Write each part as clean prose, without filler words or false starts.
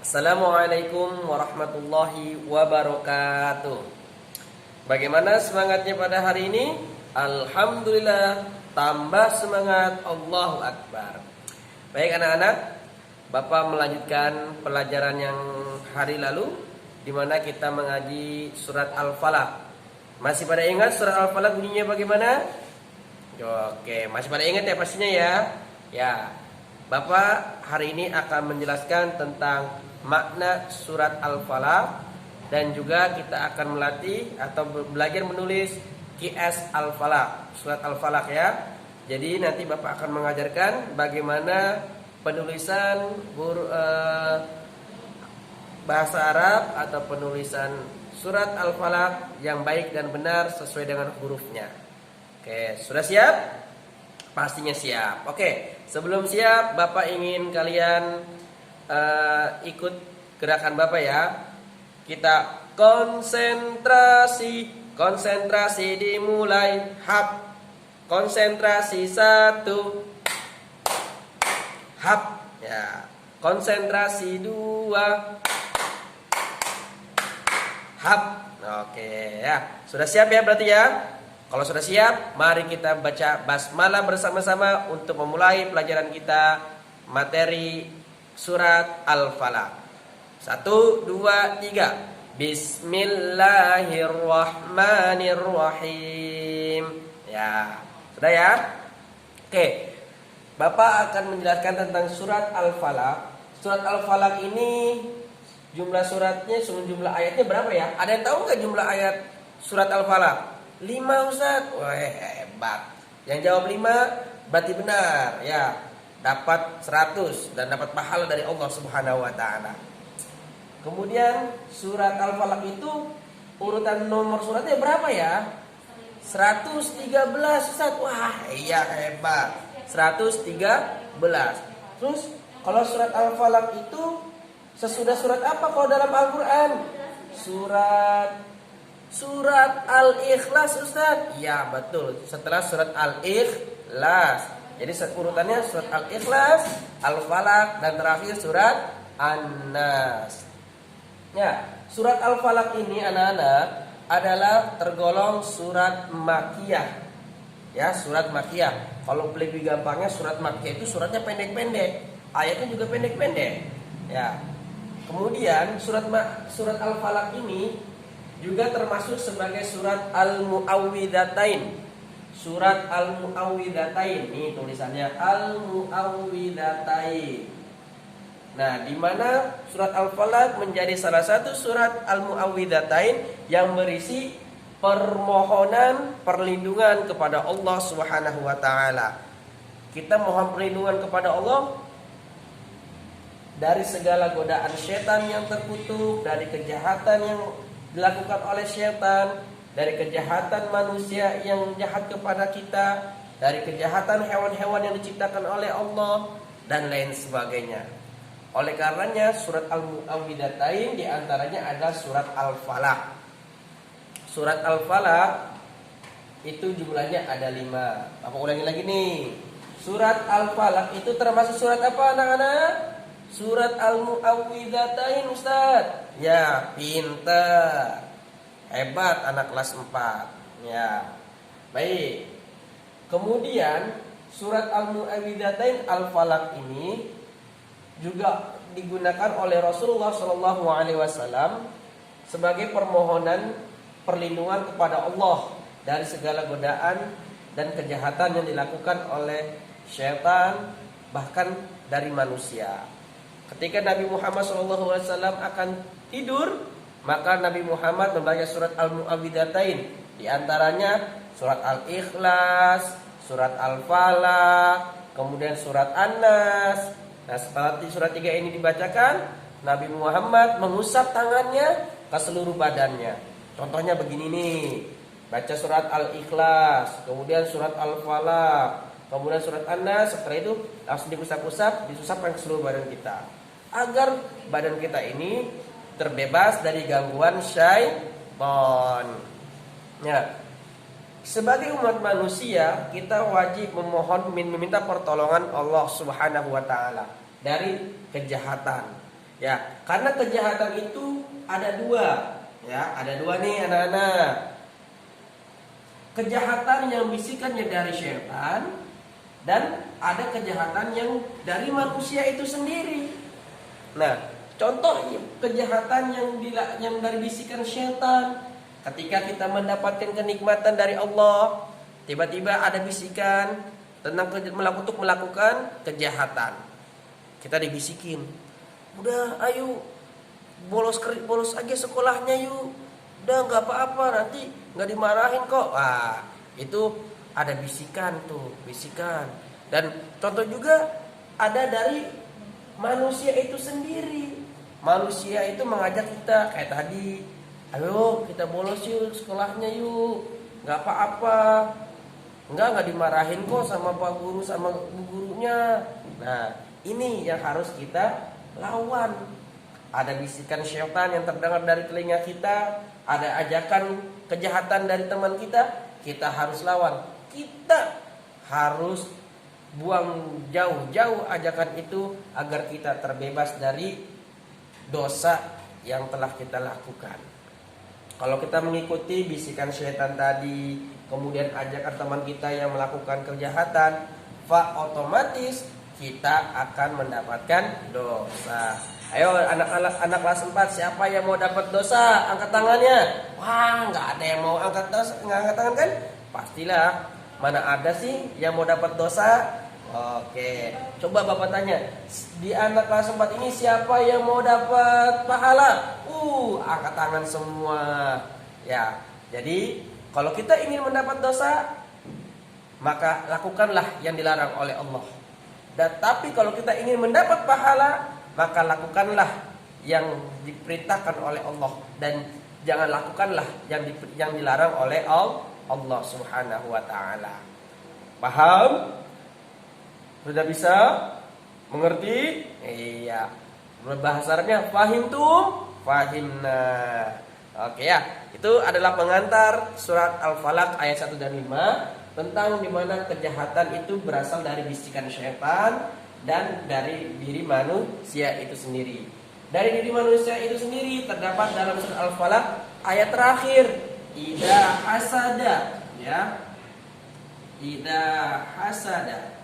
Assalamualaikum warahmatullahi wabarakatuh. Bagaimana semangatnya pada hari ini? Alhamdulillah, tambah semangat, Allahu Akbar. Baik anak-anak, Bapak melanjutkan pelajaran yang hari lalu, di mana kita mengaji surat Al-Falaq. Masih pada ingat surat Al-Falaq bunyinya bagaimana? Oke, masih pada ingat ya pastinya ya? Ya, Bapak hari ini akan menjelaskan tentang makna surat Al-Falaq, dan juga kita akan melatih atau belajar menulis QS Al-Falaq, surat Al-Falaq ya. Jadi nanti Bapak akan mengajarkan bagaimana penulisan bahasa Arab atau penulisan surat Al-Falaq yang baik dan benar sesuai dengan hurufnya. Oke, sudah siap? Pastinya siap. Oke, sebelum siap Bapak ingin kalian ikut gerakan Bapak ya. Kita konsentrasi dimulai. Hap, konsentrasi satu. Hap, ya. Konsentrasi dua. Hap. Oke ya. Sudah siap ya berarti ya? Kalau sudah siap, mari kita baca basmalah bersama-sama untuk memulai pelajaran kita materi surat Al-Falaq. 1, 2, 3. Bismillahirrahmanirrahim. Ya, sudah ya? Oke. Bapak akan menjelaskan tentang surat Al-Falaq. Surat Al-Falaq ini jumlah suratnya, jumlah ayatnya berapa ya? Ada yang tahu nggak jumlah ayat surat Al-Falaq? 5 Ustaz. Wah, hebat. Yang jawab 5 berarti benar ya. Dapat 100 dan dapat pahala dari Allah Subhanahu wa taala. Kemudian surat Al-Falaq itu urutan nomor suratnya berapa ya? 113 Ustaz. Wah, iya hebat. 113. Terus kalau surat Al-Falaq itu sesudah surat apa kalau dalam Al-Qur'an? Surat Al-Ikhlas Ustaz. Ya, betul. Setelah surat Al-Ikhlas. Jadi urutannya surat Al-Ikhlas, Al-Falaq, dan terakhir surat An-Nas. Ya, surat Al-Falaq ini anak-anak adalah tergolong surat Makkiyah. Ya, surat Makkiyah. Kalau lebih gampangnya surat Makkiyah itu suratnya pendek-pendek, ayatnya juga pendek-pendek. Ya. Kemudian surat Al-Falaq ini juga termasuk sebagai surat Al-Mu'awwidzatain. Surat Al-Mu'awwidzatain, ini tulisannya Al-Mu'awwidzatain. Nah, di mana surat Al-Falaq menjadi salah satu surat Al-Mu'awwidzatain yang berisi permohonan perlindungan kepada Allah Subhanahu wa taala. Kita mohon perlindungan kepada Allah dari segala godaan setan yang terkutuk, dari kejahatan yang dilakukan oleh setan, dari kejahatan manusia yang jahat kepada kita, dari kejahatan hewan-hewan yang diciptakan oleh Allah, dan lain sebagainya. Oleh karenanya surat Al-Mu'awwidzatain diantaranya ada surat Al-Falaq. Surat Al-Falaq itu jumlahnya ada 5. Apa ulangi lagi nih? Surat Al-Falaq itu termasuk surat apa anak-anak? Surat Al-Mu'awwidzatain Ustaz. Ya, pintar. Hebat anak kelas 4. Ya. Baik. Kemudian surat Al-Mu'awwidzatain Al-Falaq ini juga digunakan oleh Rasulullah SAW sebagai permohonan perlindungan kepada Allah dari segala godaan dan kejahatan yang dilakukan oleh syaitan, bahkan dari manusia. Ketika Nabi Muhammad SAW akan tidur, maka Nabi Muhammad membaca surat Al-Mu'awwidzatain. Di antaranya surat Al-Ikhlas, surat Al-Falaq, kemudian surat An-Nas. Nah, setelah surat 3 ini dibacakan, Nabi Muhammad mengusap tangannya ke seluruh badannya. Contohnya begini nih. Baca surat Al-Ikhlas, kemudian surat Al-Falaq, kemudian surat An-Nas. Setelah itu langsung diusap-usap, disusapkan ke seluruh badan kita, agar badan kita ini terbebas dari gangguan syaitan. Ya. Sebagai umat manusia, kita wajib meminta pertolongan Allah Subhanahu wa taala dari kejahatan. Ya, karena kejahatan itu ada dua. Ya, ada dua nih anak-anak. Kejahatan yang bisikannya dari syaitan dan ada kejahatan yang dari manusia itu sendiri. Nah, contoh kejahatan yang dari bisikan syaitan, ketika kita mendapatkan kenikmatan dari Allah, tiba-tiba ada bisikan tentang untuk melakukan kejahatan. Kita dibisikin, udah ayo bolos aja sekolahnya yuk, udah nggak apa-apa nanti nggak dimarahin kok. Itu ada bisikan tuh, bisikan. Dan contoh juga ada dari manusia itu sendiri. Manusia itu mengajak kita kayak tadi, ayo kita bolos yuk sekolahnya yuk, nggak apa-apa, nggak dimarahin kok sama pak guru sama gurunya. Nah, ini yang harus kita lawan. Ada bisikan syaitan yang terdengar dari telinga kita, ada ajakan kejahatan dari teman kita harus lawan. Kita harus buang jauh-jauh ajakan itu agar kita terbebas dari dosa yang telah kita lakukan. Kalau kita mengikuti bisikan syaitan tadi, kemudian ajakan teman kita yang melakukan kejahatan, otomatis kita akan mendapatkan dosa. Ayo anak kelas 4, siapa yang mau dapat dosa? Angkat tangannya. Wah, nggak ada yang mau angkat tangan kan? Pastilah. Mana ada sih yang mau dapat dosa? Oke, coba Bapak tanya, di anak kelas 4 ini siapa yang mau dapat pahala? Angkat tangan semua. Ya, jadi kalau kita ingin mendapat dosa, maka lakukanlah yang dilarang oleh Allah. Dan tapi kalau kita ingin mendapat pahala, maka lakukanlah yang diperintahkan oleh Allah dan jangan lakukanlah yang dilarang oleh Allah Subhanahu wa taala. Paham? Sudah bisa mengerti? Iya. Bahasa Arabnya fahimtum, fahimna. Oke ya. Itu adalah pengantar surat Al-Falaq ayat 1 dan 5 tentang di mana kejahatan itu berasal dari bisikan syaitan dan dari diri manusia itu sendiri. Dari diri manusia itu sendiri terdapat dalam surat Al-Falaq ayat terakhir, idza hasada, ya. Idza hasada.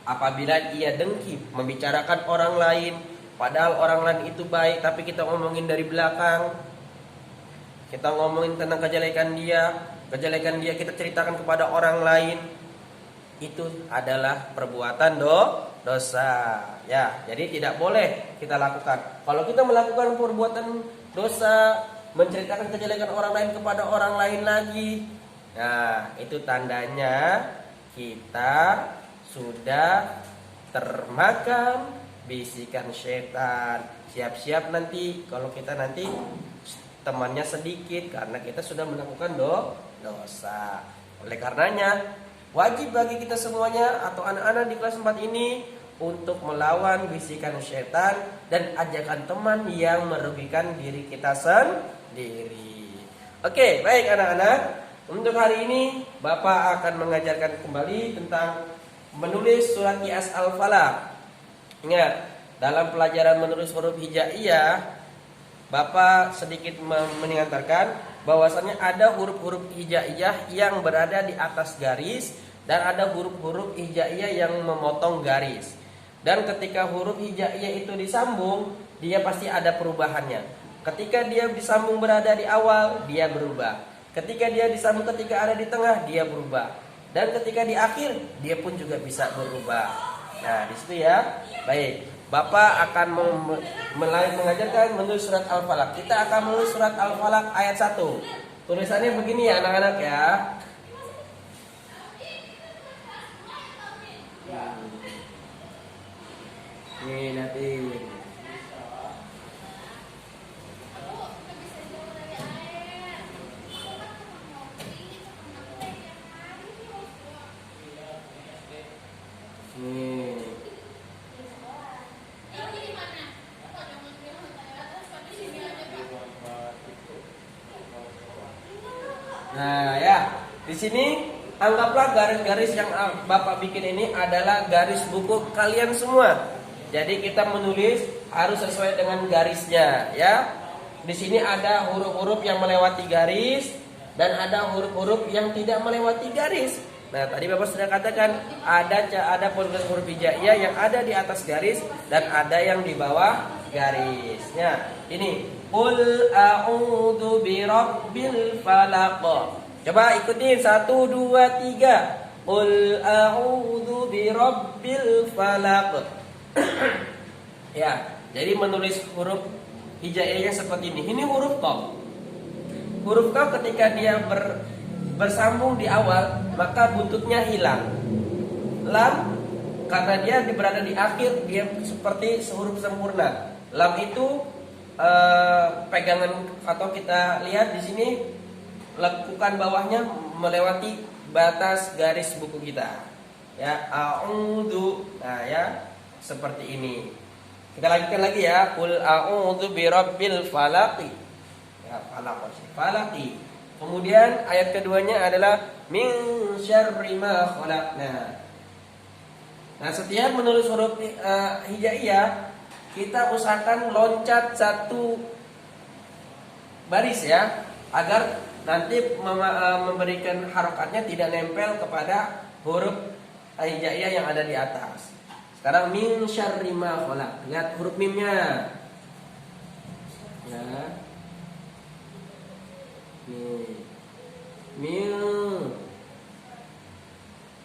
Apabila ia dengki membicarakan orang lain, padahal orang lain itu baik, tapi kita ngomongin dari belakang. Kita ngomongin tentang kejelekan dia kita ceritakan kepada orang lain. Itu adalah perbuatan dosa. Ya, jadi tidak boleh kita lakukan. Kalau kita melakukan perbuatan dosa, menceritakan kejelekan orang lain kepada orang lain lagi, nah, itu tandanya kita sudah termakan bisikan setan. Siap-siap nanti kalau kita nanti temannya sedikit karena kita sudah melakukan dosa. Oleh karenanya wajib bagi kita semuanya atau anak-anak di kelas 4 ini untuk melawan bisikan setan dan ajakan teman yang merugikan diri kita sendiri. Oke, baik anak-anak. Untuk hari ini Bapak akan mengajarkan kembali tentang menulis surat Qiyas Al-Falaq. Ingat, dalam pelajaran menulis huruf hijaiyah, Bapak sedikit mengantarkan bahwasannya ada huruf-huruf hijaiyah yang berada di atas garis dan ada huruf-huruf hijaiyah yang memotong garis. Dan ketika huruf hijaiyah itu disambung, dia pasti ada perubahannya. Ketika dia disambung berada di awal, dia berubah. Ketika dia disambung ketika ada di tengah, dia berubah. Dan ketika di akhir, dia pun juga bisa berubah. Nah, di situ ya. Baik, Bapak akan mengajarkan menulis surat Al-Falaq. Kita akan menulis surat Al-Falaq ayat 1. Tulisannya begini ya anak-anak ya. Ini nanti. Nah ya, di sini anggaplah garis-garis yang Bapak bikin ini adalah garis buku kalian semua. Jadi kita menulis harus sesuai dengan garisnya ya. Di sini ada huruf-huruf yang melewati garis dan ada huruf-huruf yang tidak melewati garis. Nah, tadi Bapak sudah katakan ada huruf hijaiyah yang ada di atas garis dan ada yang di bawah garisnya. Ini qul a'udzu birabbil falaq. Coba ikutin 1 2 3. Qul a'udzu birabbil falaq. Ya, jadi menulis huruf hijaiyahnya seperti ini. Ini huruf qaf. Huruf qaf ketika dia bersambung di awal, maka buntutnya hilang. Lam karena dia berada di akhir, dia seperti huruf sempurna. Lam itu pegangan atau kita lihat di sini lekukan bawahnya melewati batas garis buku kita. Ya, a'udzu. Nah, ya, seperti ini. Kita lanjutkan lagi ya. Qul a'udzu birabbil falaq. Ya, falaq. Kemudian ayat keduanya adalah min syarri ma khalaq. Nah, setiap menulis huruf hijaiyah kita usahakan loncat satu baris ya, agar nanti memberikan harokatnya tidak nempel kepada huruf hijaiyah yang ada di atas. Sekarang min syarri ma khalaq. Lihat huruf mimnya. Ya. Min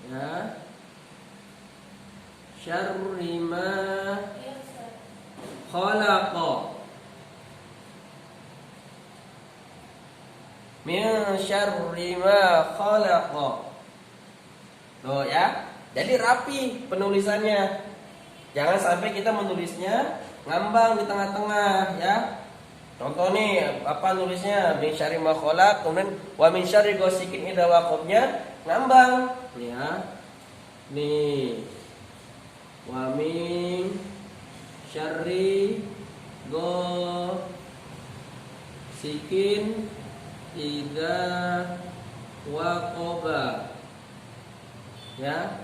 ya syarri ma khalaq. Min syarri ma khalaq. Loh ya, jadi rapi penulisannya. Jangan sampai kita menulisnya ngambang di tengah-tengah ya. Contoh nih, apa nulisnya min syarri ma khalaq, kemudian wa min syarri ghasikin idza waqabnya ngambang. Nih ya. Nih. Wa min syarri ghasikin idza waqaba. Ya.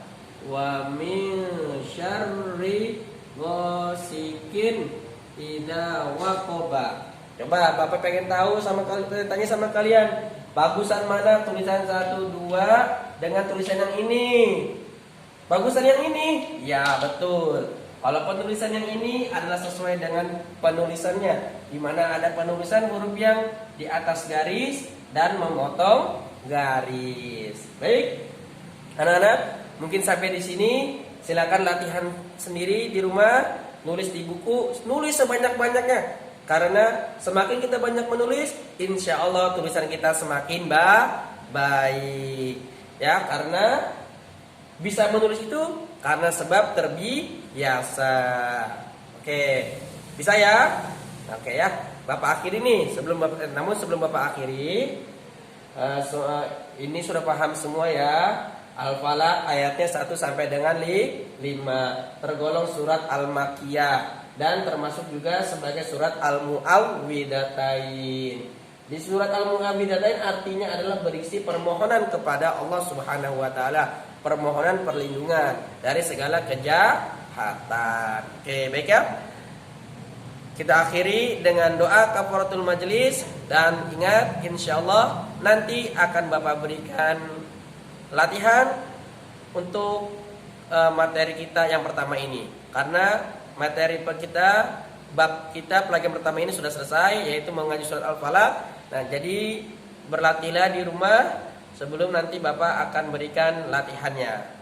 Wa min syarri ghasikin idza waqaba. Coba Bapak pengen tahu tanya sama kalian, bagusan mana tulisan 1 2 dengan tulisan yang ini? Bagusan yang ini? Ya, betul. Kalau penulisan yang ini adalah sesuai dengan penulisannya, di mana ada penulisan huruf yang di atas garis dan memotong garis. Baik. Anak-anak, mungkin sampai di sini. Silakan latihan sendiri di rumah, nulis di buku, nulis sebanyak-banyaknya. Karena semakin kita banyak menulis, insya Allah tulisan kita semakin baik. Ya, karena bisa menulis itu karena sebab terbiasa. Oke, bisa ya? Oke ya, Bapak akhiri nih. Sebelum Bapak akhiri, ini sudah paham semua ya. Al-Falaq ayatnya 1 sampai dengan 5, tergolong surat Al-Makkiyah dan termasuk juga sebagai surat Al-Mu'awwidhatain. Di surat Al-Mu'awwidhatain artinya adalah berisi permohonan kepada Allah Subhanahu wa taala, permohonan perlindungan dari segala kejahatan. Oke, baik ya. Kita akhiri dengan doa kafaratul majlis dan ingat insyaallah nanti akan Bapak berikan latihan untuk materi kita yang pertama ini. Karena materi kita bab kita pelajaran pertama ini sudah selesai, yaitu mengaji surat Al-Falaq. Nah, jadi berlatihlah di rumah sebelum nanti Bapak akan berikan latihannya.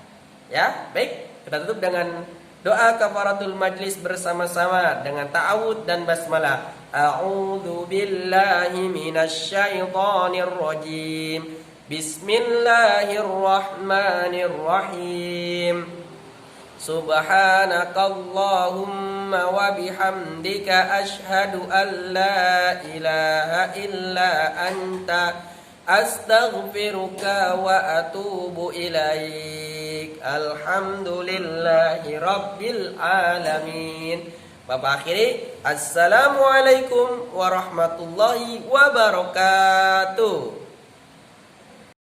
Ya, baik. Kita tutup dengan doa kafaratul majlis bersama-sama dengan ta'awud dan basmalah. A'udzu billahi minasy syaithanir rajim. Bismillahirrahmanirrahim. Subhanakallahumma wa bihamdika asyhadu an la ilaha illa anta astaghfiruka wa atubu ilaik. Alhamdulillahi rabbil alamin. Bapak akhiri, assalamualaikum warahmatullahi wabarakatuh.